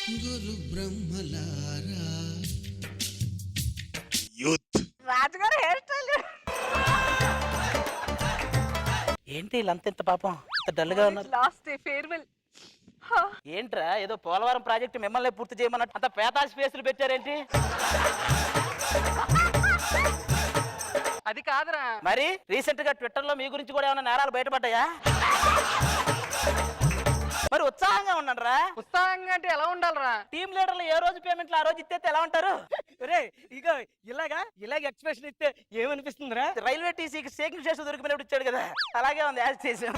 గురు బ్రహ్మలారా youth రాజుగారు hair style ఏంటి వీళ్ళంత ఇంత పాపం ఇంత డల్ గా ఉన్నారు? Last day farewell. ఏంట్రా ఏదో పోలవరం ప్రాజెక్ట్ మిమ్మల్ని పూర్తి చేయమన్నట్టు అంత పేతాల్ స్పేస్లు పెట్టారేంటి? అది కాదురా. మరి రీసెంట్ గా ట్విట్టర్ లో మీ గురించి కూడా ఏమైనా నేరాలు బయటపడ్డాయా? మరి ఉత్సాహంగా ఉన్నారా? ఉత్సాహంగా అంటే ఎలా ఉండాలరా? టీమ్ లీడర్లు ఏ రోజు పేమెంట్లు ఆ రోజు ఇస్తే ఎలా ఉంటారు? ఇలాగ ఎక్స్ప్రెషన్ ఇస్తే ఏమనిపిస్తుందిరా? రైల్వే టీసీకి షేకింగ్ చేసి దొరికినప్పుడు ఇచ్చాడు కదా, అలాగే ఉంది యాజ్ చేసాం.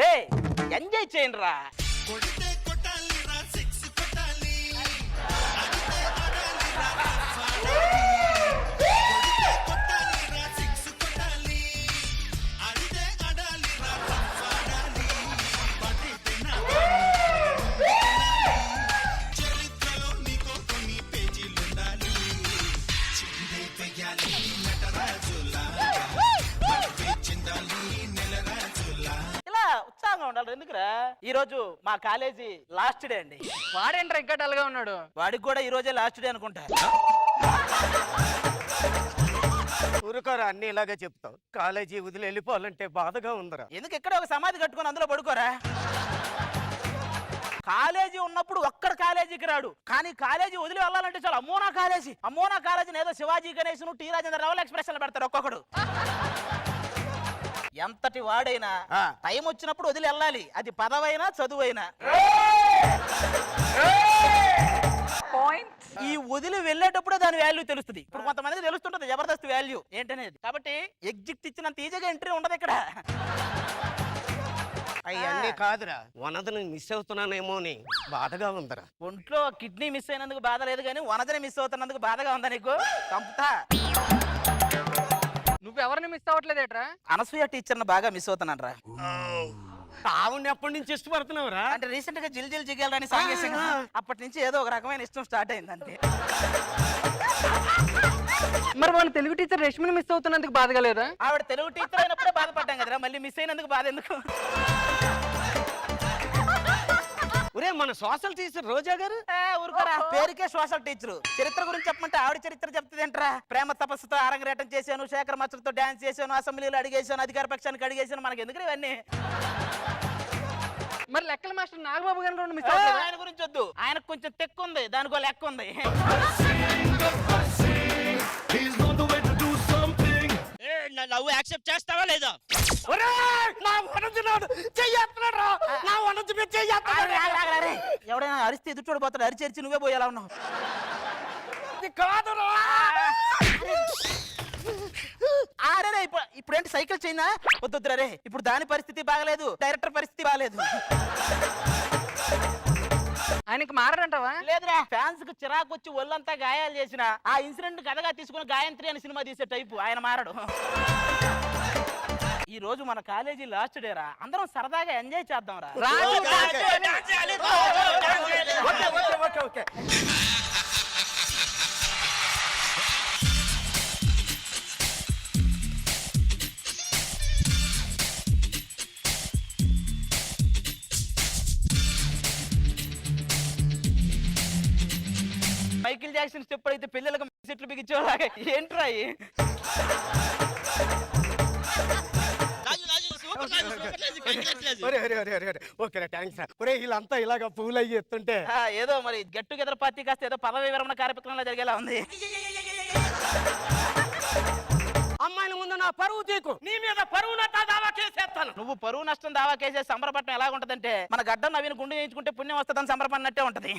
రే ఎంజాయ్ చేయండి రా. కొడితే కొట్టాలి రా సెక్స్ కొట్టాలి అడితే ఆడాలి రా కొడితే కొట్టాలి రా సెక్స్ కొట్టాలి అడితే ఆడాలి రా ఆడాలి పడితే నా చరిత్రలో నీకో కొన్ని పేజీలు ఉండాలి చిందే వెయ్యాలి నటరాజులా చిందాలి నెలరాజులా. ఇలా ఉత్సాహంగా ఉండాలి. ఎందుకురా? ఈ రోజు మా కాలేజీ లాస్ట్ డే అండి. వాడేంట్రా ఇంకా డల్ గా ఉన్నాడు? వాడికి కూడా ఈ రోజే లాస్ట్ డే అనుకుంటా. ఊరుకోరా, అన్ని ఇలాగే చెప్తావు. కాలేజీ వదిలి వెళ్ళిపోవాలంటే బాధగా ఉందరా. ఎందుకు ఇక్కడ ఒక సమాధి కట్టుకొని అందులో పడుకోరా? కాలేజీ ఉన్నప్పుడు ఒక్కడ కాలేజీకి రాడు, కానీ కాలేజీ వదిలి వెళ్ళాలంటే చాలా అమ్మోనా కాలేజీని ఏదో శివాజీ గణేష్ టీ రాజేంద్ర రావుల ఎక్స్ప్రెషన్ పెడతారు ఒక్కొక్కడు. ఎంతటి వాడైనా టైం వచ్చినప్పుడు వదిలి వెళ్ళాలి, అది పదవైనా చదువైనా. ఈ వదిలి వెళ్ళేటప్పుడే దాని వాల్యూ తెలుస్తుంది. ఇప్పుడు కొంతమందికి తెలుస్తుంటది జబర్దస్త్ వాల్యూ ఏంటనేది. కాబట్టి ఎగ్జిట్ ఇచ్చినంత ఈజీగా ఎంట్రీ ఉండదు ఇక్కడ. అవన్నీ కాదురా, వనదని మిస్ అవుతున్నానేమో అని బాధగా ఉందరా. ఒంట్లో కిడ్నీ మిస్ అయినందుకు బాధ లేదు, కానీ వనజని మిస్ అవుతున్నందుకు బాధగా ఉందా నీకు? కంపుతా. నువ్వెవరిని మిస్ అవ్వట్లేదేట్రా? అనసూయ టీచర్ని బాగా మిస్ అవుతున్నాను రా. ఆవుని ఎప్పటి నుంచి ఇష్టపడుతున్నావురా? అంటే రీసెంట్ గా జిల్ జిల్ జిగేలని సాంగ్ చేసాను, అప్పటి నుంచి ఏదో ఒక రకమైన ఇష్టం స్టార్ట్ అయింది అంతే. మరి వాళ్ళ తెలుగు టీచర్ రష్మిని మిస్ అవుతున్నందుకు బాధగా లేదా? ఆవిడ తెలుగు టీచర్ అయినప్పుడే బాధపడ్డాం కదరా, మళ్ళీ మిస్ అయినందుకు బాధ ఎందుకు? ఒరే, మన సోషల్ టీచర్ రోజా గారు ఊరుకోరా, పేరుకే సోషల్ టీచర్. చరిత్ర గురించి చెప్పమంటే ఆవిడ చరిత్ర చెప్తుంది ఏంట్రా? ప్రేమ తపస్సుతో అరంగేటం చేశాను, శేఖర్ మాస్టర్తో డాన్స్ చేశాను, అసెంబ్లీలో అడిగేశాను, అధికార పక్షానికి అడిగేశాను. మనకి ఎందుకు ఇవన్నీ? మరి లెక్కల మాస్టర్ నాగబాబు గారు మిస్ ఆయన గురించి వద్దు, ఆయనకు కొంచెం తెక్కు ఉంది, దానికో లెక్క ఉంది. లవ్ యాక్సెప్ట్ చేస్తావా లేదా? ఎవడైనా అరిస్తే ఎదుటి చూడబోతాడు, అరిచి అరిచి నువ్వే పోయేలా ఉన్నావు. అరే ఇప్పుడేంటి సైకిల్ చైనా? వద్దురా రే, ఇప్పుడు దాని పరిస్థితి బాగలేదు, డైరెక్టర్ పరిస్థితి బాగలేదు. ఆయనకి మారాడంటావా? లేదురా, ఫ్యాన్స్ కు చిరాకు వచ్చి ఒళ్ళంతా గాయాలు చేసిన ఆ ఇన్సిడెంట్ కథగా తీసుకుని గాయంత్రి అనే సినిమా తీసే టైపు ఆయన మారడు. ఈ రోజు మన కాలేజీ లాస్ట్ డే రా, అందరం సరదాగా ఎంజాయ్ చేద్దాం రా. మైకిల్ జాక్సన్ స్టెప్ అయితే పిల్లలకు సెట్లు బిగించేలాగా ఏంట్రా? వీళ్ళంతా ఇలాగ పూలు అయ్యి ఎత్తుంటే ఏదో మరి గెట్ టుగెదర్ పార్టీ కాస్త ఏదో పదవి విరమణ కార్యక్రమంలో జరిగేలా ఉంది. అమ్మాయిల ముందు నా పరువు తీకు, నీ మీద పరువు దావా కేసేస్తాను. నువ్వు పరువు నష్టం దావా కేసే సంబరపడటం ఎలా ఉంటదంటే, మన గడ్డ నవీన గుండు చేయించుకుంటే పుణ్యం వస్తుందని సంబరపడినట్టే ఉంటది.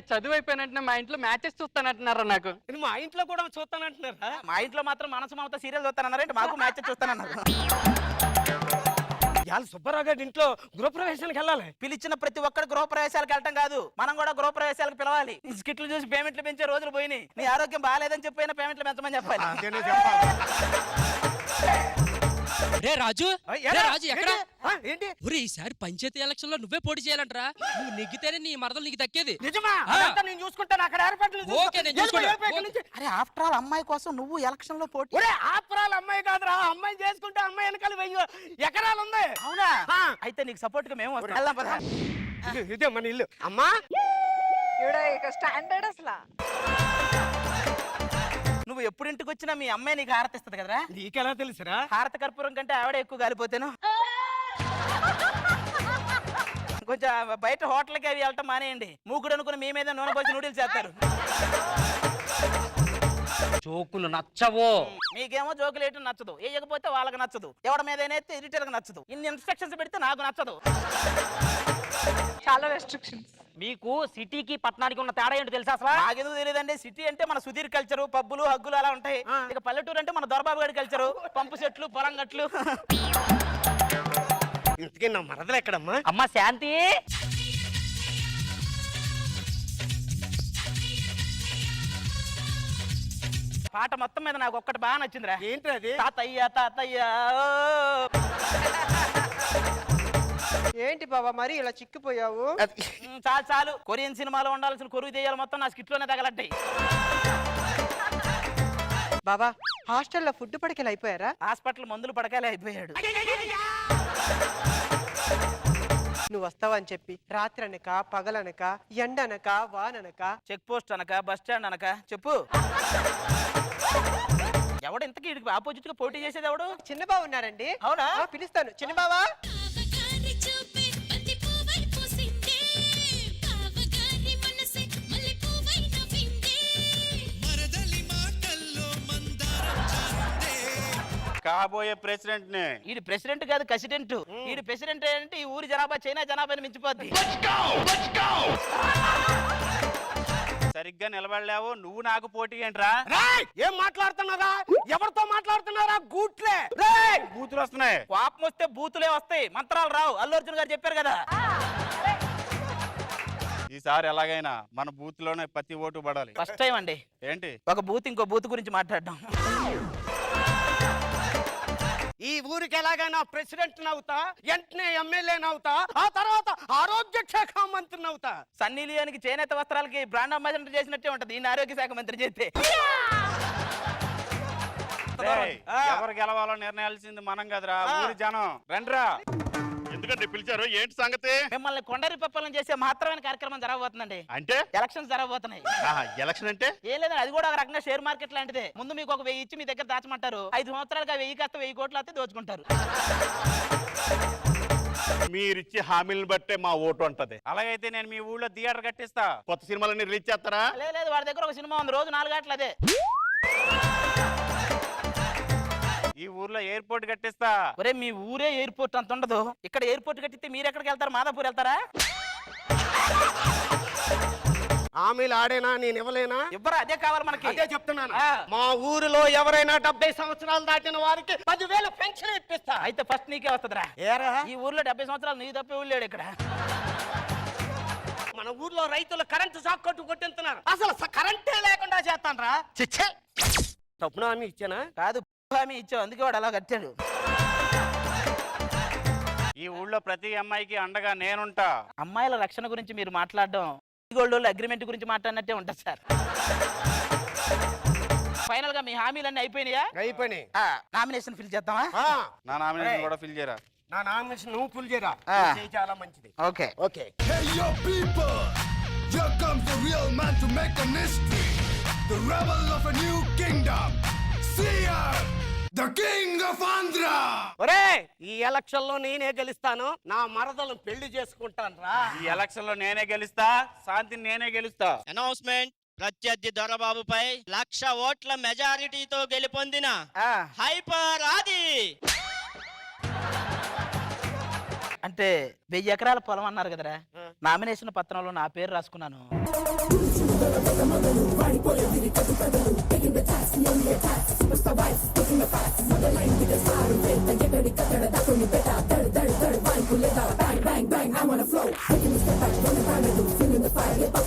చదువు అయిపోయినట్టు మా ఇంట్లో మ్యాచెస్ చూస్తానంటున్నారా? నాకు మా ఇంట్లో కూడా చూస్తానంటున్నారా? మా ఇంట్లో మాత్రం మనసు మమత సీరియల్ చూస్తానన్నారంటే మాకు మ్యాచ్ చూస్తానన్నారు. ఇవాళ సుబ్బారావు గారి ఇంట్లో గృహప్రవేశానికి వెళ్ళాలి. పిలిచిన ప్రతి ఒక్కరు గృహప్రవేశాలకు వెళ్ళటం కాదు, మనం కూడా గృహప్రవేశాలకు పిలవాలి. స్కిట్లు చూసి పేమెంట్లు పెంచే రోజులు పోయినాయి. నీ ఆరోగ్యం బాగాలేదని చెప్పిన పేమెంట్లు పెంచమని చెప్పాలి. రే రాజు రే రాజు ఎక్కడ ఏంటి ఒరే ఈసారి పంచాయతీ ఎలక్షన్ లో నువ్వే పోటీ చేయాలంటరా నువ్వు నెగ్గితేనే నీ మరదలు నీకు దక్కేది నిజమా అదంతా నేను చూసుకుంటాను అక్కడ ఏర్పాట్లు ఓకే, నేను చూసుకుంటా. అరే ఆఫ్టర్ ఆల్ అమ్మాయి కోసం నువ్వు ఎలక్షన్ లో పోటీ. ఒరే ఆపరాలు అమ్మాయి కాదురా అమ్మాయి చేసుకుంటే అమ్మాయి వెనకాల 1000 ఎకరాలు ఉంది. అవునా ఆ. అయితే నీకు సపోర్ట్ గా మేము వస్తాం. వెళ్దాం పద. ఇదే మన ఇల్లు అమ్మా. స్టాండర్డ్ అసలు నువ్వు ఎప్పుడు ఇంటికి వచ్చినా మీ అమ్మాయి నీకు హారతి ఇస్తుంది కదరా. నీకెలా తెలుసురా? హారత కర్పూరం కంటే ఆవిడ ఎక్కువ గాలిపోతేను. కొంచెం బయట హోటల్కి అవి వెళ్ళటం మానేయండి. మూకుడు అనుకుని మీ మీద నూనె పోసి నూడిల్స్ చేస్తారు. జోకులు నచ్చవు. మీకేమో జోకులు వేయటం నచ్చదు, వేయకపోతే వాళ్ళకి నచ్చదు, ఎవరి మీద ఎడిటర్ కి నచ్చదు, ఇన్ని ఇన్స్ట్రక్షన్స్ పెడితే నాకు నచ్చదు. చాలా రెస్ట్రిక్షన్స్. మీకు సిటీకి పట్టణానికి ఉన్న తేడా ఏంటో తెలుసా అసలు? నాకెందుకు తెలియదండి. సిటీ అంటే మన సుధీర్ కల్చరు, పబ్బులు హగ్గులు అలా ఉంటాయి. ఇక పల్లెటూరు అంటే మన దొరబాబు గారి కల్చరు, పంపు చెట్లు పొలం గట్లు. ఇంతకీ నా మరదలు ఎక్కడమ్మా? అమ్మ శాంతి, పాట మొత్తం మీద నాకు ఒక్కటి బాగా నచ్చిందిరా. ఏంటి అది? తాతయ్య తాతయ్య ఓ. ఏంటి బాబా మరి ఇలా చిక్కిపోయావు? చాలు చాలు. కొరియన్ సినిమాలో ఉండాల్సిన కొరువు దెయ్యాలు మొత్తం నా స్కిట్ లోనే తగలట్టాయి. బాబా హాస్టల్లో ఫుడ్ పడకలు అయిపోయారా? హాస్పిటల్ మందులు పడకాలే అయిపోయాడు. నువ్వు వస్తావని చెప్పి రాత్రి అనక పగలనక ఎండనక వాననక చెక్ పోస్ట్ అనక బస్ స్టాండ్ అనక చెప్పు. ఎవడు ఇంతకీ వీడికి ఆపోజిట్ గా పోటీ చేసేది ఎవడు? చిన్న బావ ఉన్నారండి. అవునా? పిలుస్తాను. చిన్న బావా. మరదలి మాటల్లో మందారం జారుందే. కాబోయే ప్రెసిడెంట్ ని. ఈడు ప్రెసిడెంట్ కాదు కసిడెంట్. ఈడు ప్రెసిడెంట్ అంటే ఈ ఊరి జనాభా చైనా జనాభాని మించిపోద్ది. సరిగ్గా నిలబడలేవు నువ్వు నాకు పోటీ ఏంట్రా? రేయ్, ఏం మాట్లాడుతున్నారా? ఎవరితో మాట్లాడుతున్నారా? గూట్లే బూతులు వస్తున్నాయి. కోపం వస్తే బూతులే వస్తాయి, మంత్రాలు రావు. అల్లు అర్జున్ గారు చెప్పారు కదా. ఈసారి ఎలాగైనా మన బూత్ లోనే ప్రతి ఓటు పడాలి. ఫస్ట్ టైం అండి ఏంటి ఒక బూత్ ఇంకో బూత్ గురించి మాట్లాడడం. ఈ ఊరికి ఎలాగైనా ప్రెసిడెంట్ నవ్వుతా, వెంటనే ఎమ్మెల్యే నవ్వుతా, ఆ తర్వాత ఆరోగ్య శాఖ మంత్రి నవ్వుతా. సన్నీ లియోనికి చేనేత వస్త్రాలకి బ్రాండ్ అంబాసిడర్ చేసినట్టే ఉంటది ఈయన ఆరోగ్య శాఖ మంత్రి చేస్తే. రేయ్, ఎవరు గెలవాలో నిర్ణయాల్సింది మనం కదరా, ఊరి జనం. రండ్రా. ఎందుకంటే పిలిచారు? ఏంటి సంగతి? మిమ్మల్ని కొండరి పప్పలం చేసే మహత్తరమైన కార్యక్రమం జరగబోతుందండి. అంటే ఎలక్షన్స్ జరగబోతున్నాయి. ఎలక్షన్ అంటే ఏం లేదండి, అది కూడా ఒక రకంగా షేర్ మార్కెట్ లాంటిదే. ముందు మీకు ఒక 1000 ఇచ్చి మీ దగ్గర దాచమంటారు. 5 సంవత్సరాలుగా 1000 కాస్త 1000 కోట్లు అయితే దోచుకుంటారు. మీరిచ్చే హామీలను బట్టే మా ఓటు ఉంటది. అలాగైతే నేను మీ ఊళ్ళో థియేటర్ కట్టిస్తా. కొత్త సినిమాలన్నీ రిలీజ్ చేస్తారా? లేదు వాడి దగ్గర ఒక సినిమా ఉంది, రోజు 4 గంటలు అదే. ఈ ఊర్లో ఎయిర్పోర్ట్ కట్టిస్తా. ఒరే మీ ఊరే ఎయిర్పోర్ట్ అంత ఉండదు. ఇక్కడ ఎయిర్పోర్ట్ కట్టిస్తే మీరు ఎక్కడికి వెళ్తారు? మాదాపూర్ వెళ్తారా? హామీలు ఆడేనా? నేను ఇవ్వలేనా? ఇవ్వరు, అదే కావాలి మనకి. అదే చెప్తున్నాను. ఆ. మా ఊరిలో ఎవరైనా 70 సంవత్సరాలు దాటిన వారికి 10,000 పెన్షన్ ఇప్పిస్తా. అయితే ఫస్ట్ నీకే వస్తుందిరా. ఏరా, ఈ ఊర్లో 70 సంవత్సరాలు నీ తప్పే ఊళ్ళాడు ఇక్కడ. మన ఊర్లో రైతులు కరెంటు షాక్ కొట్టిస్తున్నారు. అసలు కరెంటే లేకుండా చేస్తానరా? చిచ్చే, తప్పున హామీ ఇచ్చానా? కాదు, హామీ ఇచ్చావు, అందుకే వాడు అలా కట్టాడు. ఈ ఊళ్ళో ప్రతి అమ్మాయికి అండగా నేనుంటా. అమ్మాయిల రక్షణ గురించి మీరు మాట్లాడడం గోల్డ్ అగ్రిమెంట్ గురించి మాట్లాడినట్టే ఉంటుంది సార్. ఫైనల్ గా మీ హామీలన్నీ అయిపోయినాయా? అయిపోయి నామినేషన్ ఫిల్ చేద్దామా? నా నామినేషన్ కూడా ఫిల్ చేయరా? నా నామినేషన్ నువ్వు ఫుల్ చేయరా? ఆ. చేయి, చాలా మంచిది. Okay okay. Hey yo people, here comes the real man to make an history. The rebel of a new kingdom. Seer, the king of Andhra. ఒరే, ఈ ఎలక్షన్ లో నేనే గెలుస్తాను. నా మరదలను పెళ్లి చేసుకుంటాను రా. ఈ ఎలక్షన్ లో నేనే గెలుస్తా, శాంతిని నేనే గెలుస్తా. అనౌన్స్మెంట్. ప్రత్యర్థి దొరబాబుపై 1,00,000 ఓట్ల మెజారిటీతో గెలుపొందిన హైపర్ ఆది. అంటే 1000 ఎకరాల పొలం అన్నారు కదరా, నామినేషన్ పత్రంలో నా పేరు రాసుకున్నాను.